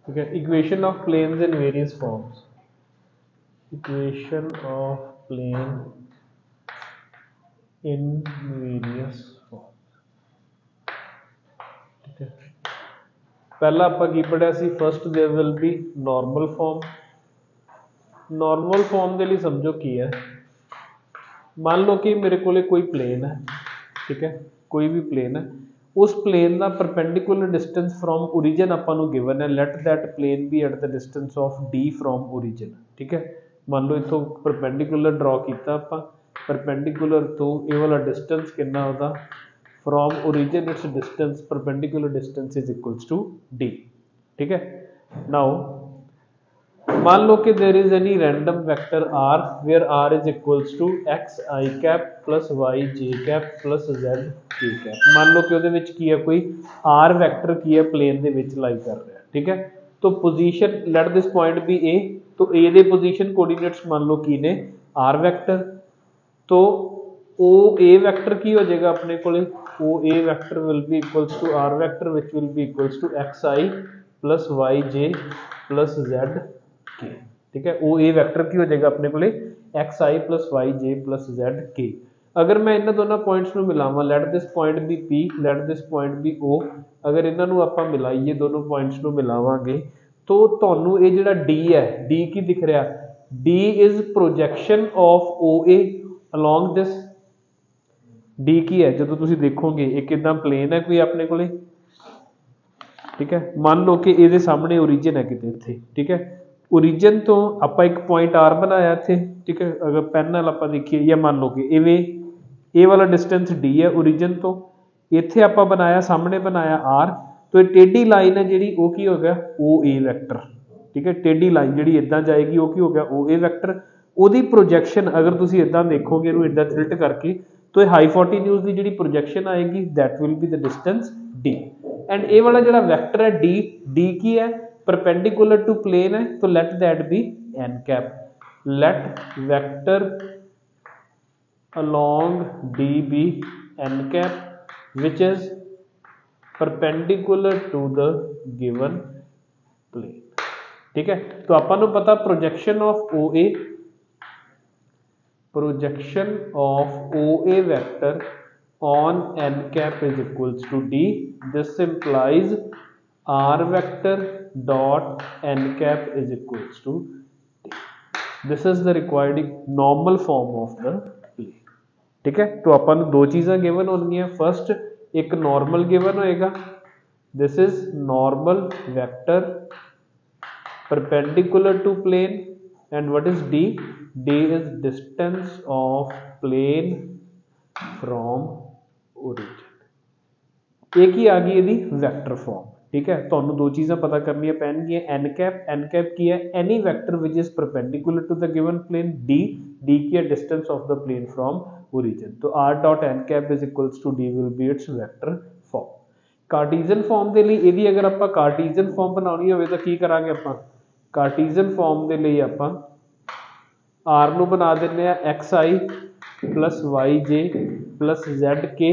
ठीक है। Equation of planes in various forms, equation of plane in various form. ठीक है, पहला ਆਪਾਂ ਕੀ ਪੜਿਆ ਸੀ, first there will be normal form. Normal form के लिए समझो की है, मान लो कि मेरे को कोई प्लेन है, ठीक है, कोई भी प्लेन है, उस प्लेन का परपेंडिकुलर डिस्टेंस फ्रॉम ओरिजिन आपां नूं गिवन है, let that plane be at the distance of D from origin. ठीक है, मान लो इतों परपेंडिकुलर ड्रॉ किया आपां, परपेंडिकुलर तो ये वाला डिस्टेंस कितना होता from origin, its distance perpendicular distance is equals to D. ठीक है, नाउ मान लो कि there is any random vector R where R is equals to X I cap plus Y J cap plus Z K cap. मान लो कि ਉਹਦੇ ਵਿੱਚ ਕੀ ਹੈ, ਕੋਈ आर वैक्टर की है प्लेन ਦੇ ਵਿੱਚ लाई कर रहा है। ठीक है, तो position let this point be A, तो ए ਦੇ पोजीशन कोऑर्डिनेट्स मान लो की ने आर वैक्टर, तो ओ ए वैक्टर की हो जाएगा अपने को, O A vector will be equals to R vector which will be equals to X I plus Y J plus Z K. ठीक है, ओ ए वैक्टर की हो जाएगा अपने को X I plus Y J plus Z K. अगर मैं इन्होंने दोनों पॉइंट्स में मिलावा, let this point be P, let this point be O, अगर इन्होंने आप मिलाइए दोनों पॉइंट्स में मिलावांगे तो तुहानू ये जिहड़ा डी है, डी की दिख रहा, D is projection of O A along this. D की है जो तुम देखोगे एक इदा प्लेन है कोई अपने को, ठीक है, मान लो कि ये सामने ओरिजिन है कितने इत्थे। ठीक है, ओरिजिन तो आप एक पॉइंट आर बनाया इत्थे। ठीक है, अगर पेन नाल आप देखिए, या मान लो कि इवें ए वाला डिस्टेंस डी है ओरिजिन तो, इत्थे आप बनाया सामने बनाया आर, तो ये टेढ़ी लाइन है जी वो की हो गया ओ ए वैक्टर। ठीक है, टेढ़ी लाइन जी इदा जाएगी वो की हो गया ओ ए वैक्टर। ਉਹਦੀ प्रोजैक्शन अगर तुम इदा देखोगे इनू इदा तिल्ट करके, तो ये हाईपोटेन्यूज की जी प्रोजैक्शन आएगी that will be the distance D. And A वाला जो वैक्टर है डी, डी की है परपेंडिकुलर टू प्लेन है, तो let that be N cap, let vector along D be N cap which is perpendicular to the given plane. ठीक है, तो आपको पता projection of O A, projection of OA vector on n cap is equals to D. This implies R vector dot n cap is equals to D. This is the required normal form of the plane. ठीक है, तो अपन दो चीज़ें given होंगी, first एक normal given होएगा, this is normal vector perpendicular to plane, and what is D? D is distance of plane from origin। एक ही आ गई यदि वेक्टर फॉर्म। ठीक है, तो दो चीज़ें पता करनी पैनगियां, एन कैप, एन कैप की है any vector which is perpendicular to the given plane, D, D की है distance of the plane from origin, तो R dot N cap is equals to D will be its vector form. Cartesian form के लिए यदि अगर आप Cartesian form बनानी हो तो की करांगे आप, कार्टीजन फॉर्म के लिए आप आर नू बना देने X I plus Y J plus Z K,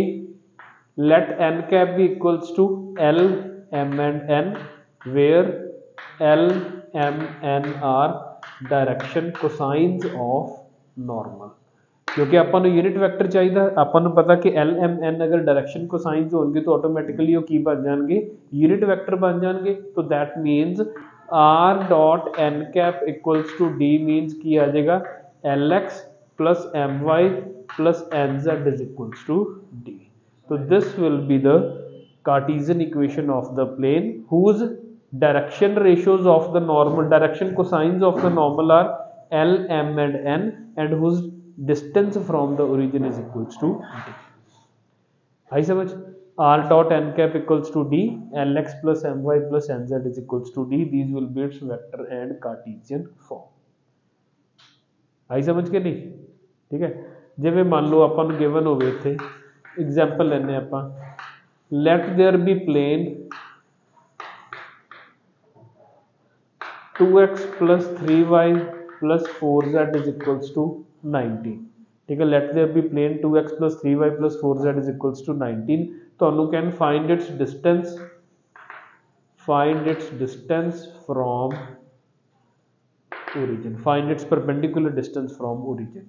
let N cap be equals to L M and N, where L M N are direction cosines of normal. क्योंकि अपन यूनिट वैक्टर चाहिए, अपन पता कि एल एम एन अगर direction cosines होंगे तो automatically वो की बन जाएंगे, यूनिट वैक्टर बन जाएंगे। तो that means R dot N cap equals to D means की आ जाएगा L X plus M Y plus N Z is equals to D. तो this will be the Cartesian equation of the plane whose direction ratios of the normal, direction cosines of the normal are L, M and N, and whose distance from the origin is equals to D। आई समझ, R dot n cap equals to D, Lx plus My plus Nz is equals to D, these will be its vector and Cartesian form। आई समझ के नहीं? ठीक है, जिवें मान लो अपन given होवे इत्थे एग्जाम्पल लेने आपां, let there be plane 2x plus 3y plus 4z is equals to 19। ठीक है, let there be plane 2x plus 3y plus 4z is equals to 19। तो can find its distance find its distance from origin, find its perpendicular distance from origin.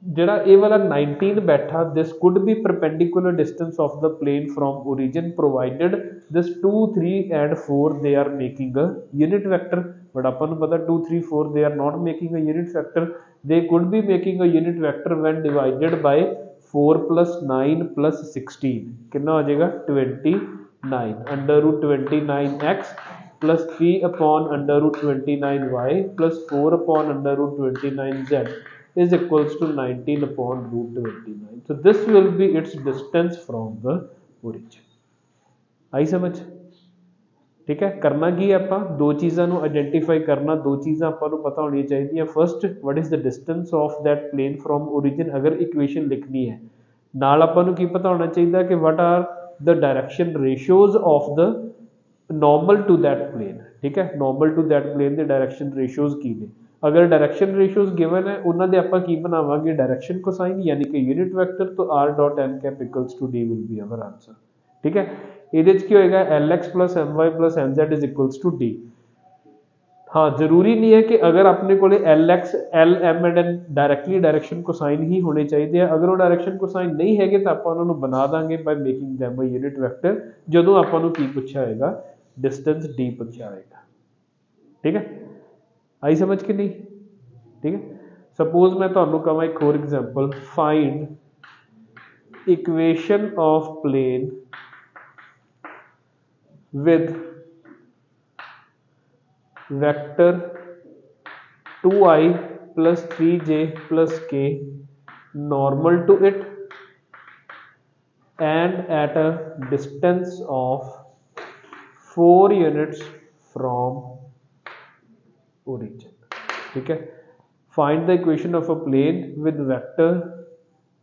ਜਿਹੜਾ ਇਹ ਵਾਲਾ 19 ਬੈਠਾ, this could be perpendicular distance of the plane from origin provided this 2 3 and 4 they are making a unit vector. but ਆਪਾਂ ਨੂੰ ਪਤਾ 2 3 4 they are not making a unit vector. They could be making a unit vector when divided by 4 plus 9 plus 16. कितना हो जाएगा 29 under root 29x plus 3 upon under root 29y plus 4 upon under root 29z is equals to 19 upon root 29. So this will be its distance from the origin. आई समझ? ठीक है, करना की ਆਪਾਂ ਦੋ ਚੀਜ਼ਾਂ ਨੂੰ ਆਇਡੈਂਟੀਫਾਈ ਕਰਨਾ, ਦੋ ਚੀਜ਼ਾਂ ਆਪਾਂ ਨੂੰ ਪਤਾ ਹੋਣੀਆਂ ਚਾਹੀਦੀਆਂ. First, what is the distance of that plane from origin ਅਗਰ ਇਕੁਏਸ਼ਨ ਲਿਖਣੀ ਹੈ. ਨਾਲ ਆਪਾਂ ਨੂੰ ਕੀ ਪਤਾ ਹੋਣਾ ਚਾਹੀਦਾ ਕਿ what are the direction ratios of the normal to that plane. ठीक है, normal to that plane ਦੇ direction ratios ਕੀ ਨੇ. अगर डायरेक्शन रेशियोज गिवन है उन्होंने ਆਪਾਂ ਕੀ ਬਣਾਵਾਂਗੇ डायरेक्शन कोसाइन यानी कि यूनिट वेक्टर. तो r dot n cap equals to d will be our answer. ठीक है, ਇਹਦੇ ਚ ਕੀ ਹੋਏਗਾ lx plus my plus mz is equals to d. हाँ, जरूरी नहीं है कि अगर अपने को lx lm and n directly direction cosine ही होने चाहिए. अगर वो डायरेक्शन कोसाइन नहीं है तो आप उन्होंने बना देंगे by making them a unit vector जो आपको की पूछा होगा डिस्टेंस d पूछा होगा. ठीक है, आई समझ के नहीं? ठीक है, सपोज मैं तो कहा एक और example, find equation of plane with vector 2i plus 3j plus k normal to it and at a distance of 4 units from origin. ठीक है, find the equation of a plane with vector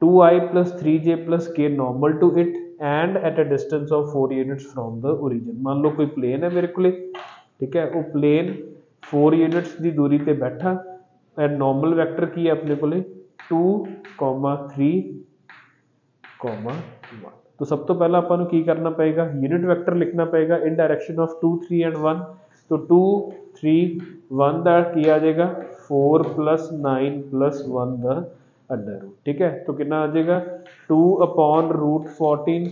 2i plus 3j plus k normal to it and at a distance of 4 units from the origin. मान लो कोई plane है मेरे को, ठीक है, वो प्लेन 4 यूनिट्स की दूरी पे बैठा एंड नॉर्मल वेक्टर की है अपने को 2, 3, 1. तो सब तो पहला अपन की करना पड़ेगा यूनिट वेक्टर लिखना पड़ेगा इन डायरेक्शन ऑफ 2, 3 एंड 1. तो 2, 3, 1 का की आ जाएगा 4 plus 9 plus 1 the under root. ठीक है, तो कितना आ जाएगा 2 upon root 14,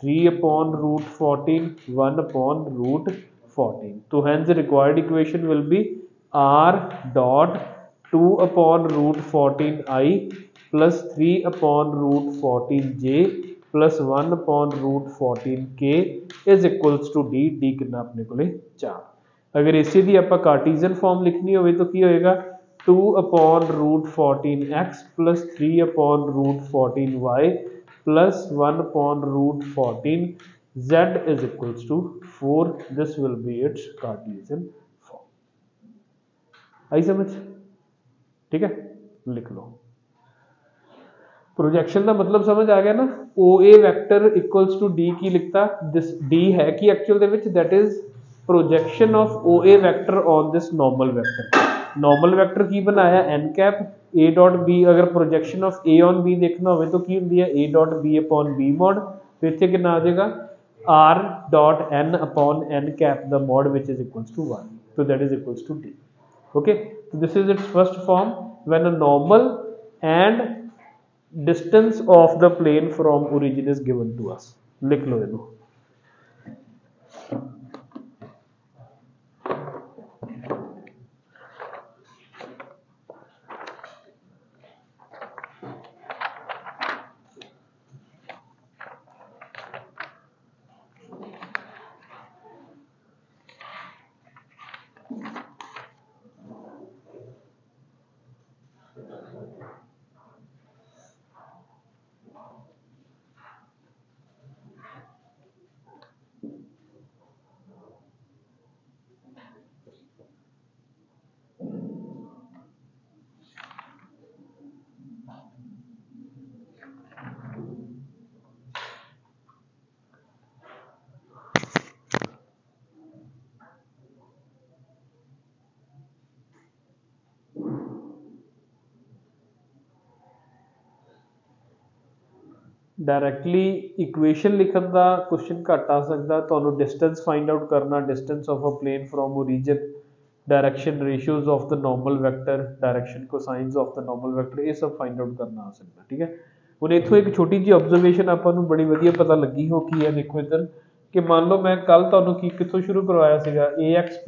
3 upon root 14, 1 upon root 14. तो hence the required equation will be r dot 2 upon root 14i plus 3 upon root 14j plus 1 upon root 14k is equals to d. d कितना अपने को 4. अगर इसी दी आप कार्टीजन फॉर्म लिखनी हो तो की होएगा 2 upon root 14x plus 3 upon root 14y plus 1 upon root 14 z is equals to 4. This will be its Cartesian form. आई समझ? ठीक है, लिख लो. प्रोजेक्शन का मतलब समझ आ गया ना. O A vector equals to D की लिखता, दिस डी है कि एक्चुअल दे which that is projection of O A vector on this normal vector. Normal vector की बनाया N cap A dot B. अगर projection of A on B देखना हो तो की होंगी है A dot B upon B mod. तो इतने कितना आ जाएगा R dot N upon N cap the mod which is equals to 1. तो that is equals to D. Okay, so this is its first form when a normal and distance of the plane from origin is given to us. लिख लो इनको. Directly equation लिखन का question घट आ सकता, तो distance find out करना, distance of a plane from origin, direction ratios of the normal vector, direction cosines of the normal vector, ये सब फाइंड आउट करना आ सकता। ठीक है, ਹੁਣ ਇੱਥੋਂ ਇੱਕ ਛੋਟੀ ਜੀ ਆਬਜ਼ਰਵੇਸ਼ਨ ਆਪਾਂ ਨੂੰ ਬੜੀ ਵਧੀਆ ਪਤਾ ਲੱਗੀ ਹੋ ਕੀ ਹੈ। ਦੇਖੋ ਇੱਧਰ ਕਿ ਮੰਨ ਲਓ ਮੈਂ ਕੱਲ ਤੁਹਾਨੂੰ ਕੀ ਕਿੱਥੋਂ ਸ਼ੁਰੂ ਕਰਵਾਇਆ ਸੀਗਾ, ax +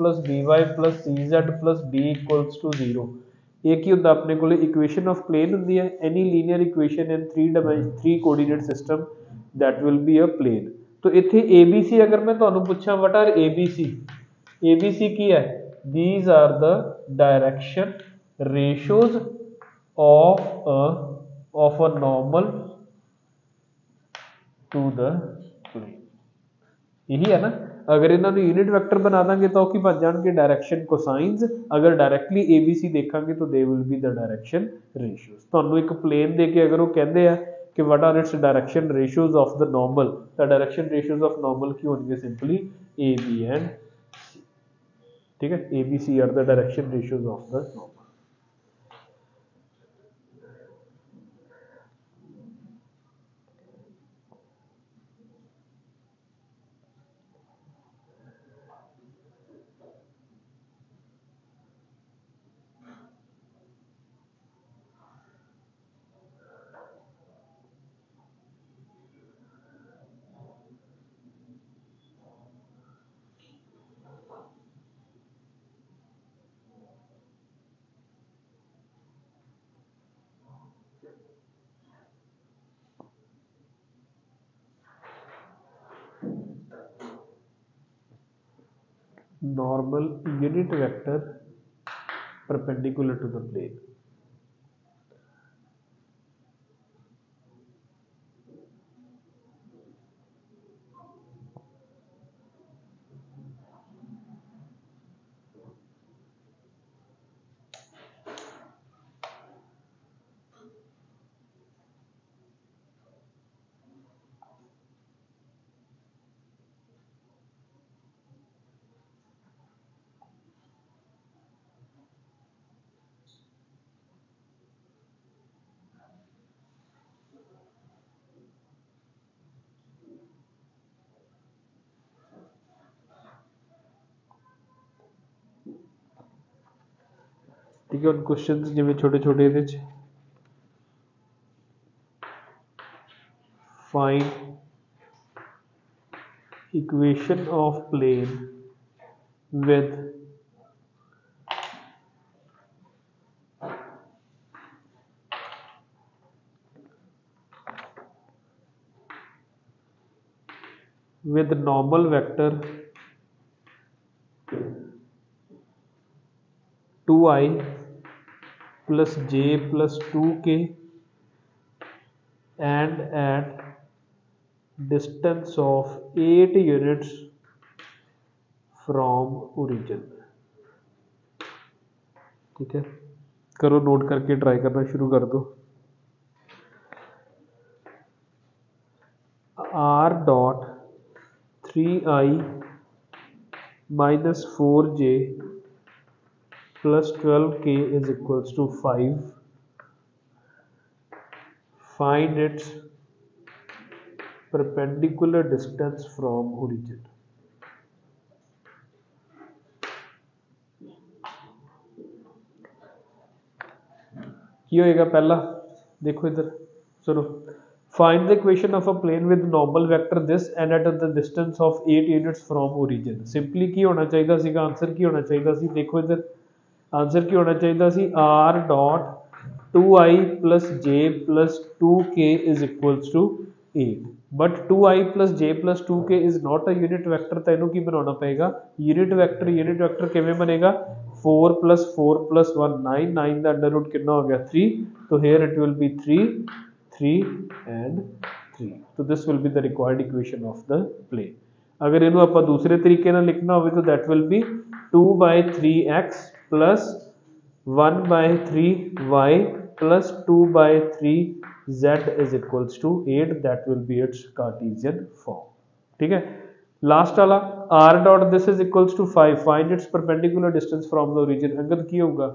by + cz + d = 0। ਇਹ ਕੀ ਹੁੰਦਾ ਆਪਣੇ ਕੋਲੇ ਇਕੁਏਸ਼ਨ ਆਫ ਪਲੇਨ ਹੁੰਦੀ ਹੈ, any linear equation in 3 coordinate system that will be a plane। तो ਇੱਥੇ abc अगर मैं ਤੁਹਾਨੂੰ ਪੁੱਛਾਂ what are abc ਕੀ ਹੈ, these are the direction ratios of a normal to the plane। यही है ना, अगर इन्होंने यूनिट वैक्टर बना देंगे तो की बन जाएंगे डायरेक्शन कोसाइंस, अगर डायरैक्टली ABC देखेंगे तो they will be the direction ratios. ਤੁਹਾਨੂੰ एक प्लेन दे के अगर वो कहते हैं कि what are its direction ratios of the normal, तो डायरेक्शन रेशियोज ऑफ नॉर्मल की होंगे सिंपली AB एंड C। ठीक है, ABC are the direction ratios of the normal. Normal unit vector perpendicular to the plane। ठीक है, उन question जिमें छोटे छोटे ये find equation of plane with normal vector 2i plus j plus 2k and at distance of 8 units from origin। ठीक है, करो नोट करके ट्राई करना शुरू कर दो। r dot 3i minus 4j plus 12k is equals to 5। Find its perpendicular distance from origin। की होएगा पहला, देखो इधर सुनो, find the equation of a plane with normal vector this and at the distance of 8 units from origin. Simply की होना चाहिए सीगा, आंसर की होना चाहिए सी, देखो इधर आंसर की होना चाहिए सी, r dot 2i plus j plus 2k is equals to 8। But 2i plus j plus 2k is not a unit vector, तो इन्हों की बनाना पड़ेगा यूनिट वेक्टर किवें बनेगा, 4 plus 4 plus 1 9, 9 का अंडर रूट कितना हो गया 3, तो here it will be 3 and 3। तो this will be the required equation of the plane। अगर इन्हों आप दूसरे तरीके ना लिखना हो तो that will be 2/3x plus 1/3y plus 2/3z is equals to 8। that will be its Cartesian form। ठीक है, लास्ट वाला r dot this is equals to 5। Find its perpendicular distance from the origin. अंगद की होगा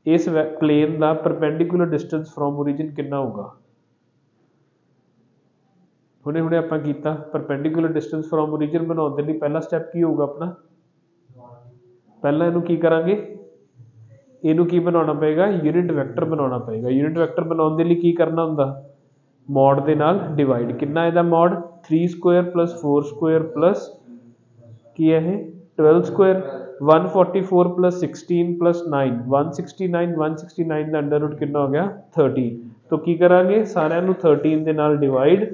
इस plane का perpendicular distance from origin कितना होगा, ਹੁਣੇ ਹੁਣੇ ਆਪਾਂ ਕੀਤਾ ਪਰਪੈਂਡੀਕੂਲਰ ਡਿਸਟੈਂਸ ਫਰੋਮ ਓਰੀਜਨ ਬਣਾਉਣ ਦੇ ਲਈ ਪਹਿਲਾ ਸਟੈਪ ਕੀ ਹੋਊਗਾ ਆਪਣਾ, ਪਹਿਲਾਂ ਇਹਨੂੰ ਕੀ ਕਰਾਂਗੇ, ਇਹਨੂੰ ਕੀ ਬਣਾਉਣਾ ਪਏਗਾ, यूनिट वैक्टर बनाना पएगा। यूनिट वैक्टर बनाने के लिए की करना होंगे, मॉड के नाल डिवाइड, कितना ਇਹਦਾ mod 3 square plus 4 square plus की है 12 स्क्वायर 144 प्लस 16 प्लस 9 169 169 का अंडर रूट कितना हो गया 13। तो की करांगे सारे 13 के नाल डिवाइड,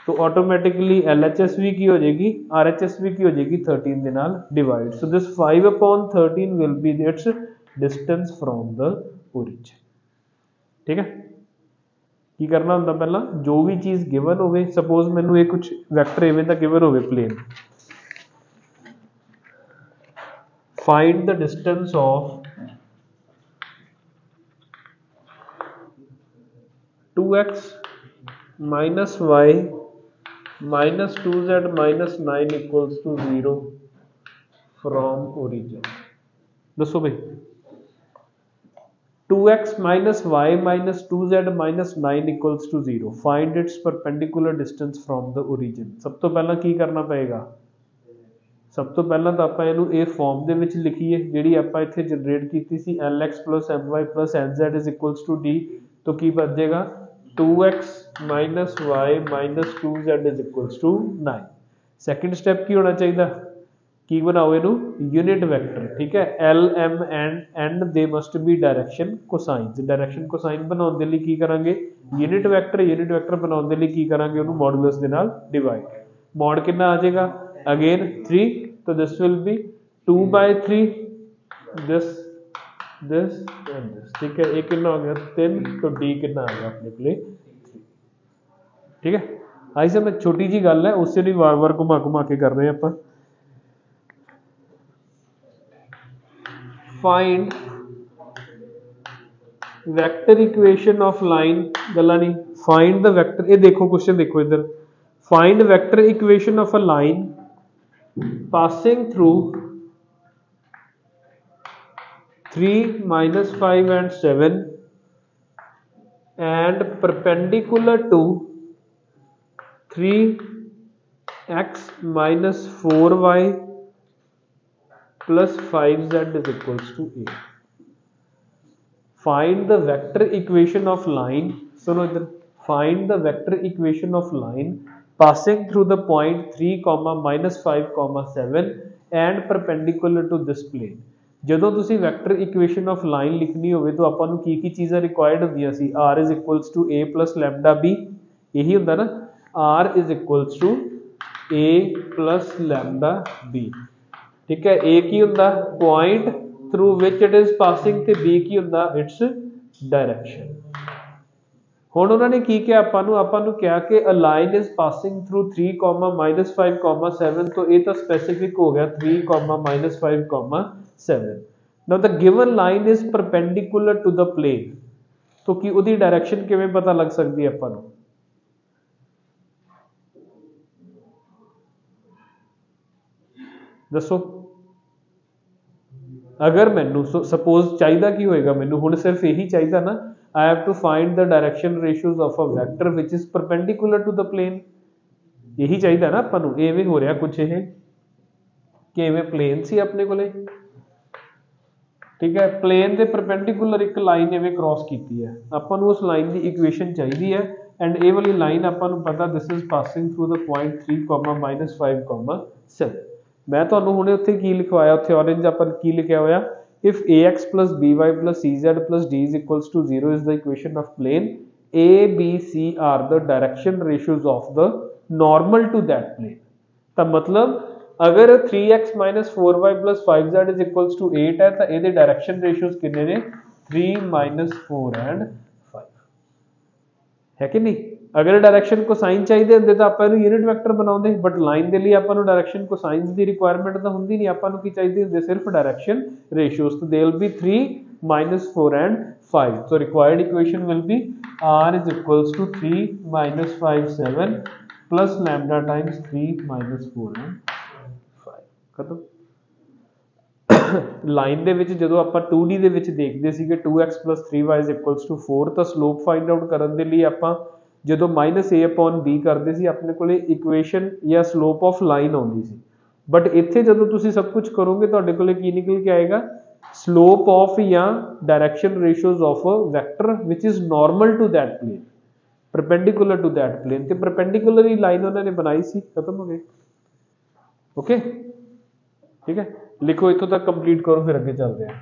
तो ऑटोमैटिकली LHS भी की हो जाएगी, RHS भी की हो जाएगी 13 के नाल divide. So this 5/13 will be it's distance from the origin. ठीक है, की करना होंगे पहला जो भी चीज़ गिवन होवे, सपोज मैनू ये कुछ वैक्टर इवें दा गिवन होवे plane, find the distance of 2x minus y minus 2z minus 9 equals to 0 from origin। दसो भाई 2x minus y minus 2z minus 9 equals to 0, find its perpendicular distance from the origin। सब तो पहला की करना पएगा, सब तो पहला तो आप इनू ए फॉर्म दे विच लिखीए जिहड़ी आपां इत्थे जनरेट कीती सी lx plus my plus nz is equals to d। तो की बच जाएगा 2x minus y minus 2z is equals to 9। Second step की होना चाहिए, की बनाओ इनू यूनिट वैक्टर। ठीक है, L M and they must be direction cosines. Direction cosine बनाने के लिए की करांगे यूनिट वैक्टर बनाने के लिए की करांगे उन्होंने मॉडुलस के नाल डिवाइड। मॉड कितना आ जाएगा अगेन 3, तो this will B 2/3 this this and this. ठीक है, ये कितना हो गया 3, तो डी कितना आ गया अपने को 3। ठीक है, आई सब छोटी जी गल है, उससे भी वार वार घुमा घुमा के कर रहे हैं आप। Find vector equation of line, गल्ला नहीं, फाइंड द वैक्टर, ये देखो क्वेश्चन देखो इधर, find vector equation of a line passing through 3 minus 5 and 7 and perpendicular to 3x minus 4y plus 5z is equals to a। Find the vector equation of line, सुनो इधर, find the vector equation of line passing through the point 3 minus 5 7 and perpendicular to this plane। ਜਦੋਂ ਤੁਸੀਂ vector equation of line ਲਿਖਣੀ ਹੋਵੇ ਤਾਂ ਆਪਾਂ ਨੂੰ ਕੀ ਚੀਜ਼ਾਂ ਰਿਕੁਆਇਰਡ ਹੁੰਦੀਆਂ ਸੀ, r is equals to a plus lambda b, ਇਹੀ ਹੁੰਦਾ ਨਾ, r is equals to a plus lambda b। ठीक है, a की ਹੁੰਦਾ point through which it is passing ਤੇ b की ਹੁੰਦਾ its direction। ਹੁਣ ਉਹਨਾਂ ਨੇ ਕੀ ਕਿਹਾ ਆਪਾਂ ਨੂੰ ਕਿਹਾ ਕਿ a line is passing through 3 minus 5 7, तो ਇਹ ਤਾਂ स्पेसिफिक हो गया 3 minus 5 7। now the given line is perpendicular to the plane, तो कि ਉਹਦੀ डायरेक्शन ਕਿਵੇਂ ਪਤਾ ਲੱਗ ਸਕਦੀ ਹੈ ਆਪਾਂ ਨੂੰ, दसो। अगर मैनू सपोज चाहिए की होएगा, मैनू हुण सिर्फ यही चाहिए ना, I have to find the direction ratios of a vector which is perpendicular to the plane. यही चाहिए ना आपां नूं, इवें हो रहा कुछ ये कि इवें प्लेन सी अपने कोले। ठीक है, प्लेन के परपेंडिकुलर एक लाइन इवें क्रॉस की है, आपां नूं उस लाइन की इक्वेशन चाहिए है, एंड ये वाली लाइन आपां नूं पता this is passing through the point 3 minus 5 7। मैं तुहानूं हुणे उत्थे की लिखवाया, उत्थे ऑरेंज आपां की लिखिया होया, if ax plus by plus cz plus d is equals to 0 is the equation of plane, a b c are the direction ratios of the normal to that plane। तो मतलब अगर 3x minus 4y plus 5z is equals to 8 है तो ये direction ratios कितने ने 3 minus 4 and 5 है कि नहीं। अगर डायरेक्शन कोसाइन चाहिए होंगे तो आप यूनिट वैक्टर बनाते, बट लाइन के लिए आपको डायरेक्शन कोसाइंस की रिक्वायरमेंट तो होंगी नहीं, आपको की चाहिए होंगे सिर्फ डायरेक्शन रेशियोज। तो they will be 3 minus 4 and 5। so required equation will be r is equals to 3 minus 5 7 plus lambda times 3 minus 4 and 5। खत्म। लाइन दे विच जदों आपां 2D दे विच देखदे सीगे 2x plus 3y is equals to 4, तो स्लोप फाइंड आउट करन दे लई आपां ਜਦੋਂ -a/b ਕਰਦੇ ਸੀ ਆਪਣੇ ਕੋਲੇ ਇਕੁਏਸ਼ਨ ਜਾਂ ਸਲੋਪ ਆਫ ਲਾਈਨ ਆਉਂਦੀ ਸੀ, ਬਟ ਇੱਥੇ ਜਦੋਂ ਤੁਸੀਂ ਸਭ ਕੁਝ ਕਰੋਗੇ ਤੁਹਾਡੇ ਕੋਲੇ ਕੀ ਨਿਕਲ ਕੇ ਆਏਗਾ, slope of ਜਾਂ direction ratios of a vector which is normal to that plane, perpendicular to that plane, ਤੇ perpendicular ਹੀ line ਉਹਨਾਂ ਨੇ ਬਣਾਈ ਸੀ, ਖਤਮ ਹੋ ਗਈ। ਓਕੇ ਠੀਕ ਹੈ, ਲਿਖੋ ਇੱਥੋਂ ਤੱਕ ਕੰਪਲੀਟ ਕਰੋ, ਫਿਰ ਅੱਗੇ ਚੱਲਦੇ ਹਾਂ।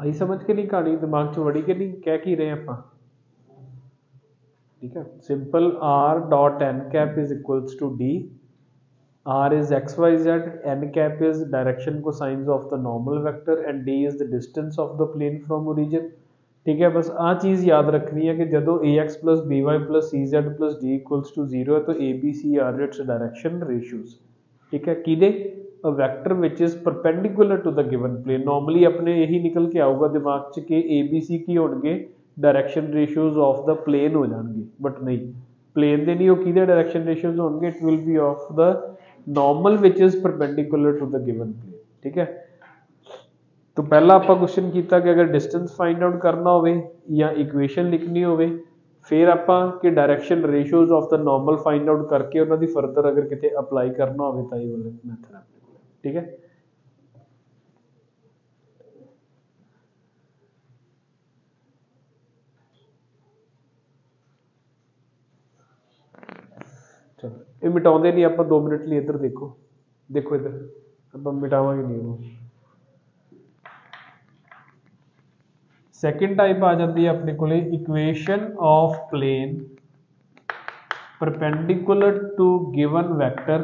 आई समझ के नहीं, कहानी दिमाग च वड़ी के नहीं, कह की रहे ਆਪਾਂ, ठीक है। Simple r dot n cap is equals to d, r is x y z, n cap is direction cosines of the normal vector and d is the distance of the plane from origin, ठीक है। बस आ चीज़ याद रखनी है कि जदों ax plus by plus cz plus d equals to 0 है तो a b c are its direction ratios, ठीक है। किदे a vector which is perpendicular to the given plane, normally अपने यही निकल के आऊगा दिमाग च कि a b c की होणगे direction ratios of the plane हो जाएंगे, बट नहीं, प्लेन दे नहीं, वो किदे डायरेक्शन रेशियोज होणगे, it will be of the normal which is perpendicular to the given plane, ठीक है। तो पहला आप क्वेश्चन किया कि अगर डिस्टेंस फाइंड आउट करना हो या इक्वेशन लिखनी हो, फिर आप कि direction ratios of the normal find out करके उन्होंने फर्दर अगर कितने अप्लाई करना हो तो ये वाला मैथड, ठीक है। चलो ये मिटाते नहीं, आप 2 मिनट लिए इधर देखो, देखो इधर आप मिटावांगे नहीं। सैकेंड टाइप आ जाती है अपने को equation of plane perpendicular to given vector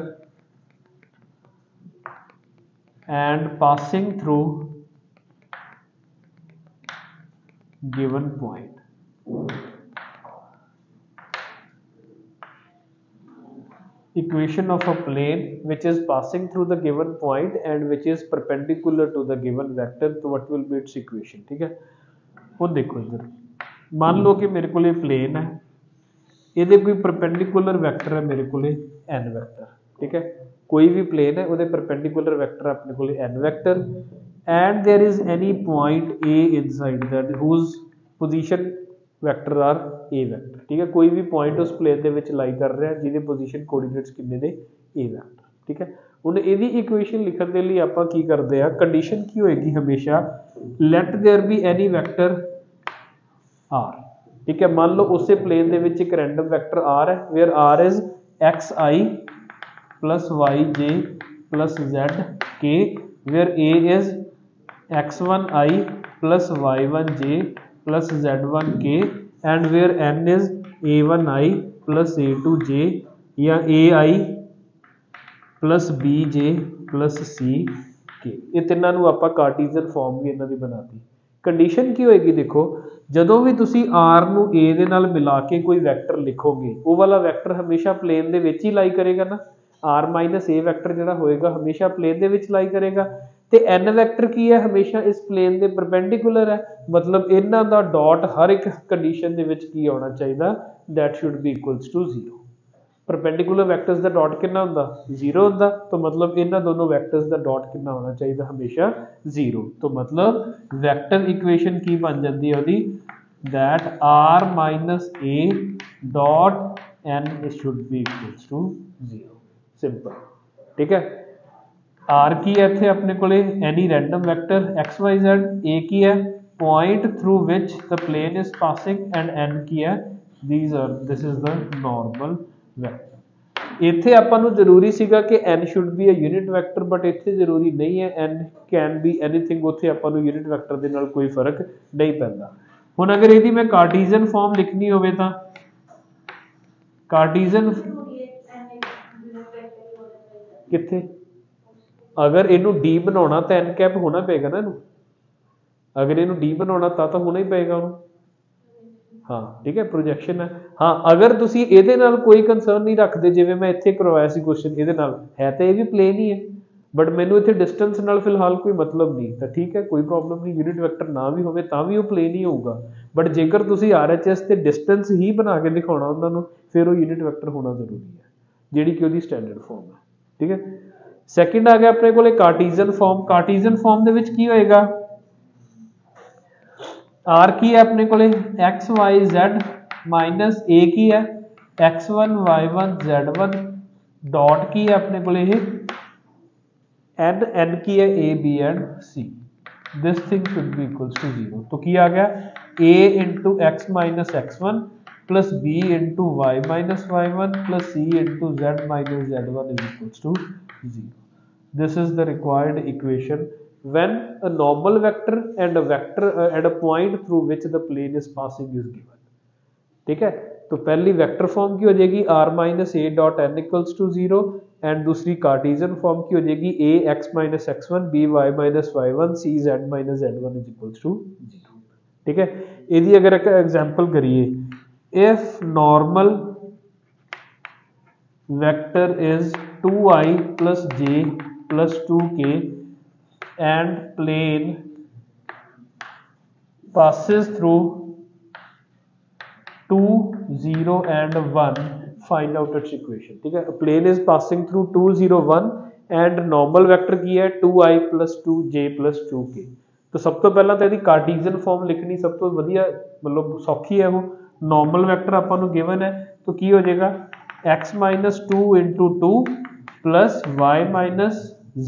and passing through given point. Equation of a plane which is passing through the given point and which is perpendicular to the given vector, तो what will be its equation, ठीक है। ਹੁਣ देखो इधर मान लो कि मेरे को प्लेन है, ये कोई परपेंडिकुलर वैक्टर है मेरे को n वैक्टर, ठीक है। कोई भी प्लेन है ਉਹਦੇ परपेंडिकुलर वैक्टर अपने को n vector and there is any point A inside that whose position vector are A vector ठीक है कोई भी point उस plane ਦੇ ਵਿੱਚ lie कर ਰਿਹਾ ਜਿਹਦੇ position coordinates ਕਿੰਨੇ ਨੇ A vector ठीक है ਹੁਣ ਇਹਦੀ ਇਕੁਏਸ਼ਨ ਲਿਖਣ ਦੇ ਲਈ ਆਪਾਂ ਕੀ ਕਰਦੇ ਆ ਕੰਡੀਸ਼ਨ ਕੀ ਹੋਏਗੀ ਹਮੇਸ਼ਾ let there be any vector R ठीक है मान लो उस प्लेन ਦੇ ਵਿੱਚ ਇੱਕ ਰੈਂਡਮ ਵੈਕਟਰ R है where R is xi plus yj plus zk where A is x1i plus y1j plus z1k and where n is a1i plus a2j या ai plus bj plus ck ਇਹ ਤਿੰਨਾਂ ਨੂੰ ਆਪਾਂ ਕਾਰਟੀਜ਼ਨ farm ਵੀ ਇਹਨਾਂ ਦੀ ਬਣਾਤੀ condition ਕੀ ਹੋਏਗੀ ਦੇਖੋ ਜਦੋਂ ਵੀ ਤੁਸੀਂ r ਨੂੰ a ਦੇ ਨਾਲ ਮਿਲਾ ਕੇ ਕੋਈ ਵੈਕਟਰ ਲਿਖੋਗੇ ਉਹ ਵਾਲਾ ਵੈਕਟਰ ਹਮੇਸ਼ਾ ਪਲੇਨ ਦੇ ਵਿੱਚ ਹੀ ਲਾਈ ਕਰੇਗਾ ਨਾ r a ਵੈਕਟਰ ਜਿਹੜਾ ਹੋਏਗਾ ਹਮੇਸ਼ਾ ਪਲੇਨ ਦੇ ਵਿੱਚ ਲਾਈ ਕਰੇਗਾ ਤੇ n ਵੈਕਟਰ ਕੀ ਹੈ ਹਮੇਸ਼ਾ ਇਸ ਪਲੇਨ ਦੇ ਪਰਪੈਂਡੀਕੁਲਰ ਹੈ ਮਤਲਬ ਇਹਨਾਂ ਦਾ ਡਾਟ ਹਰ ਇੱਕ ਕੰਡੀਸ਼ਨ ਦੇ ਵਿੱਚ ਕੀ ਆਉਣਾ ਚਾਹੀਦਾ that should be equals to 0 perpendicular vectors का डॉट कितना होता 0 होता तो मतलब इन्हां दोनों वैक्टर्स का डॉट कितना होना चाहिए हमेशा 0 तो मतलब वैक्टर इक्वेशन की बन जाती है that r minus a dot n should be equals to 0 simple ठीक है r की है इत्थे अपने कोले any random vector x y z a की है point through which the plane is passing and n की है this is the normal vector इत्थे आपां नूं जरूरी सीगा कि n should be a unit vector but इत्थे जरूरी नहीं है n कैन बी एनीथिंग उत्थे आपां नूं यूनिट वैक्टर दे नाल कोई फर्क नहीं पैंदा हुण अगर इहदी मैं कार्टीजन फॉर्म लिखनी होवे तां कार्टीजन कित्थे अगर इहनूं d बनाउणा तां n कैप होना पेगा ना इहनूं अगर इहनूं d बनाउणा तां होना ही पेगा उहनूं हाँ ठीक है प्रोजेक्शन है हाँ अगर तुसी ਇਹਦੇ ਨਾਲ कोई कंसर्न नहीं रखते जिवें मैं इत्थे करवाया सी क्वेश्चन ਇਹਦੇ ਨਾਲ है तो ये भी प्लेन ही है बट मैनू इत्थे डिस्टेंस नाल फिलहाल कोई मतलब नहीं तो ठीक है कोई प्रॉब्लम नहीं यूनिट वैक्टर ना भी होवे तां भी वो प्लेन ही होगा बट जेकर तुसी RHS ते डिस्टेंस ही बना के दिखाउणा उन्हां नूं फिर वो यूनिट वैक्टर होना जरूरी है जिहड़ी कि ओहदी स्टैंडर्ड फॉर्म है ठीक है सैकेंड आ गया अपने कोले कार्टीजन फॉर्म दे विच की होएगा R की है अपने को एक्स वाई जेड माइनस ए की है x1 y1 z1 डॉट की है अपने को n की है a b and c this thing should be equals to 0 तो की आ गया a into x minus x1 plus b into Y minus y1 plus c into z minus z1 is equals to 0 this is the required equation when a normal vector and a vector and a point through which the plane is passing is given ठीक है तो पहली vector form की हो जाएगी r minus A dot N equals to 0 and दूसरी Cartesian form की हो जाएगी a x minus x1 b y minus y1 c z minus z1 is equals to 0 ठीक है यदि अगर एक एग्जांपल करिए if normal vector is 2i plus j plus 2k and plane passes through 2 0 and 1 find out its equation ठीक है plane is passing through 2 0 1 and normal vector की है 2i plus 2j plus 2k तो सब तो पहला तो यदि कार्टीजन फॉर्म लिखनी सब तो वधिया मतलब सौखी है वो नॉर्मल वेक्टर आपां नूं गिवन है तो की हो जाएगा x minus 2 into 2 plus y minus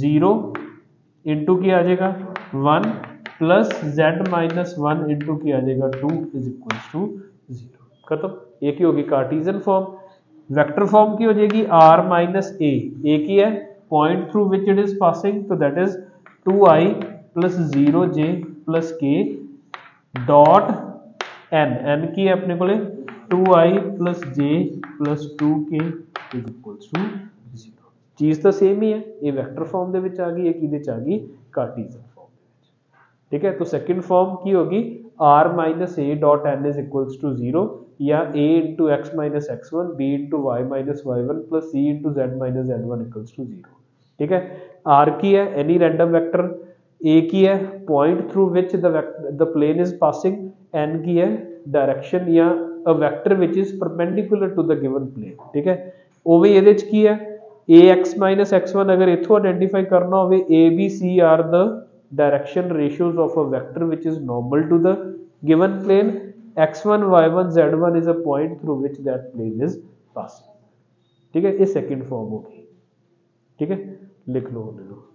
0 into की आ जाएगा 1 प्लस z माइनस 1 इंटू की आ जाएगा 2 इज इक्वल्स टू 0 खत्म एक ही होगी कार्टीजन फॉर्म वेक्टर फॉर्म की हो जाएगी r माइनस a की है point through which it is passing तो that is 2i plus 0j plus k dot n की है अपने को 2i plus j plus 2k is equals to 0 चीज़ तो सेम ही है ये वैक्टर फॉर्म दे विच आ गई किहदे च आ गई कार्टीजन फॉर्म ठीक है तो सेकंड फॉर्म की होगी r minus a dot n is equals to 0 या a into x minus x1 b into Y minus y1 plus c into z minus z1 equals to 0 ठीक है r की है एनी रैंडम वेक्टर a की है point through which the plane is passing n की है direction या a vector which is perpendicular to the given plane ठीक है वो भी ਇਹਦੇ ਚ ਕੀ है ax माइनस x1 अगर इथों आइडेंटिफाई करना हो, a b c are the direction ratios of a vector which is normal to the given plane, x1 y1 z1 is a point through which that plane is passing. ठीक है, ये second form होगी। ठीक है, लिख लो ले लो।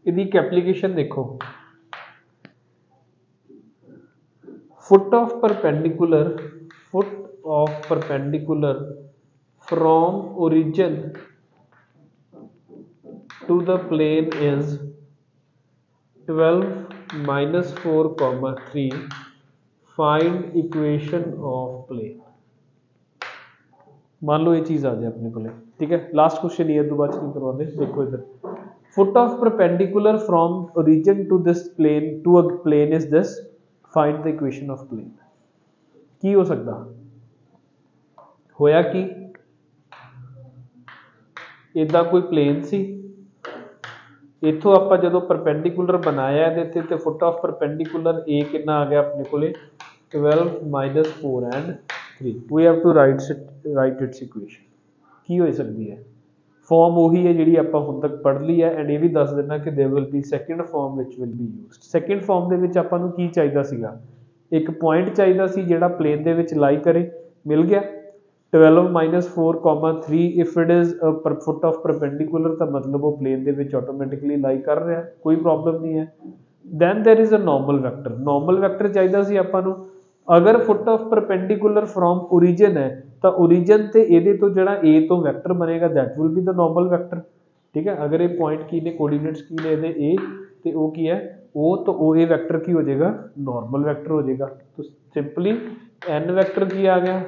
ਇਹਦੀ ਇੱਕ ਐਪਲੀਕੇਸ਼ਨ ਦੇਖੋ, foot of perpendicular from origin to the plane is 12 minus 4 comma 3, find equation of plane। मान लो ये चीज आ जाए अपने को। ठीक है, लास्ट क्वेश्चन ये दोबारा नहीं करवाते। देखो इधर, foot of perpendicular from origin to this plane to a plane is this, find the equation of plane। की हो सकता होया कि इदा कोई प्लेन सी, इथों आप जो परपेंडिकुलर बनाया तो फुट ऑफ परपेंडिकुलर ए कितना आ गया अपने को 12 minus 4 and 3। We have to write its equation. की हो सकती है फॉर्म वही है जी आप हुण तक पढ़ ली है। एंड ये भी दस देना कि there will be second form which will be used. Second form दे विच आपां नूं की चाहिदा सीगा, एक पॉइंट चाहिदा सी जिहड़ा प्लेन दे विच लाई करे, मिल गया 12 minus 4 comma 3। If it is foot of perpendicular तो मतलब वो प्लेन दे विच ऑटोमैटिकली लाई कर रहा है, कोई प्रॉब्लम नहीं है। Then there is a normal vector. Normal vector चाहिदा सी आपां नूं, अगर foot of perpendicular from origin है तो ओरिजिन ते इहदे तो जिहड़ा ए तो वैक्टर बनेगा that will be the normal vector. ठीक है, अगर ये पॉइंट की ने कोऑर्डिनेट्स की ने इहदे ए ते ओ की है ओ, तो ओ ए वैक्टर की हो जाएगा नॉर्मल वैक्टर हो जाएगा। तो सिंपली एन वैक्टर की आ गया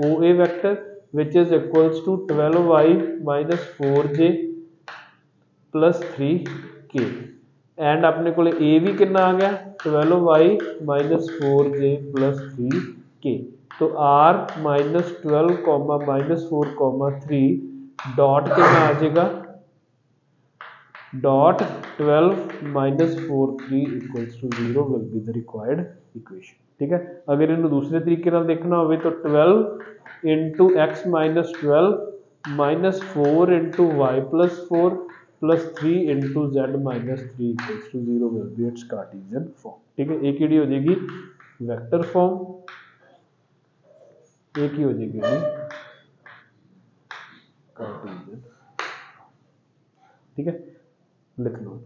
O A vector which is equals to 12y minus 4j plus 3k and अपने को ए भी कितना आ गया 12y minus 4j plus 3k। तो r minus 12 comma minus 4 comma 3 dot कितना आ जाएगा dot 12 minus 4 3 equals to 0 will be the required equation. ठीक है, अगर इन्हें दूसरे तरीके नाल देखना हो तो 12 into x minus 12 minus 4 into y plus 4 plus 3 into z minus 3 equals to 0 will be its Cartesian form. ठीक है, एक ही हो जाएगी वेक्टर फॉर्म, एक ही हो जाएगी कार्टेशियन। ठीक है, लिख लो।